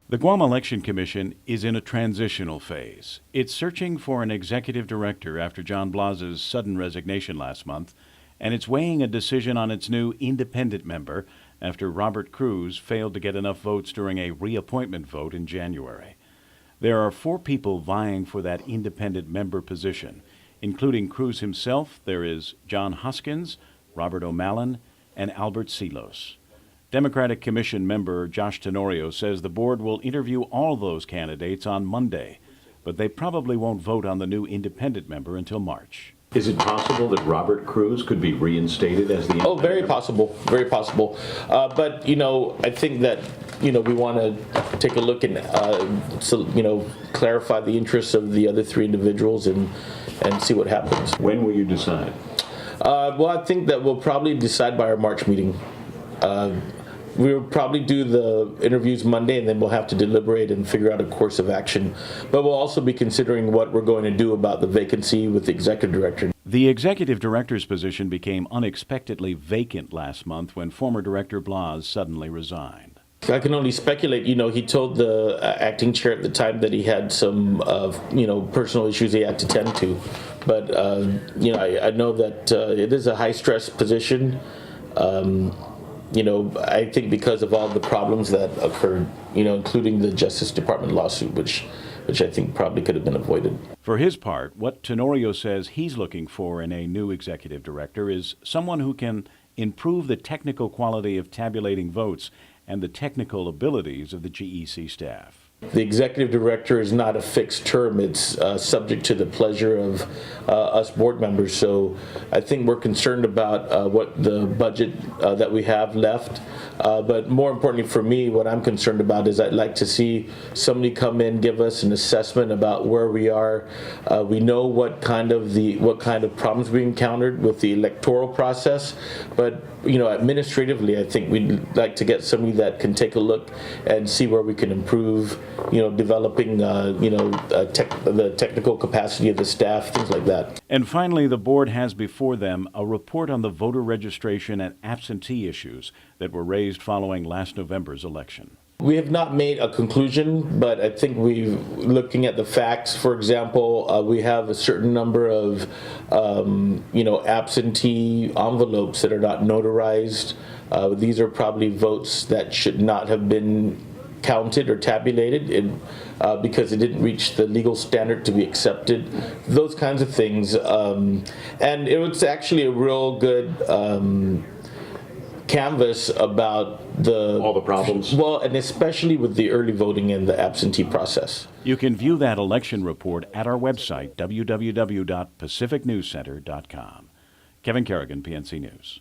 The Guam Election Commission is in a transitional phase. It's searching for an executive director after John Blas's sudden resignation last month, and it's weighing a decision on its new independent member after Robert Cruz failed to get enough votes during a reappointment vote in January. There are 4 people vying for that independent member position, including Cruz himself. There is John Hoskins, Robert O'Malley, and Albert Silos. Democratic Commission member Josh Tenorio says the board will interview all those candidates on Monday, but they probably won't vote on the new independent member until March. Is it possible that Robert Cruz could be reinstated as the? Oh, very possible, very possible. But I think that we want to take a look and clarify the interests of the other 3 individuals and see what happens. When will you decide? Well, I think that we'll probably decide by our March meeting. We'll probably do the interviews Monday, and then we'll have to deliberate and figure out a course of action. But we'll also be considering what we're going to do about the vacancy with the executive director. The executive director's position became unexpectedly vacant last month when former director Blas suddenly resigned. I can only speculate. He told the acting chair at the time that he had some, personal issues he had to tend to. But, I know that it is a high-stress position. I think because of all the problems that occurred, including the Justice Department lawsuit, which I think probably could have been avoided. For his part, what Tenorio says he's looking for in a new executive director is someone who can improve the technical quality of tabulating votes and the technical abilities of the GEC staff. The executive director is not a fixed term. It's subject to the pleasure of us board members. So I think we're concerned about what the budget that we have left. But more importantly for me, what I'm concerned about is I'd like to see somebody come in, give us an assessment about where we are. We know what kind of problems we encountered with the electoral process, but administratively, I think we'd like to get somebody that can take a look and see where we can improve. Developing the technical capacity of the staff, things like that. And finally, the board has before them a report on the voter registration and absentee issues that were raised following last November's election. We have not made a conclusion, but I think looking at the facts. For example, we have a certain number of, absentee envelopes that are not notarized. These are probably votes that should not have been counted or tabulated because it didn't reach the legal standard to be accepted. Those kinds of things. And it was actually a real good canvas about all the problems. Well, and especially with the early voting and the absentee process. You can view that election report at our website, www.pacificnewscenter.com. Kevin Kerrigan, PNC News.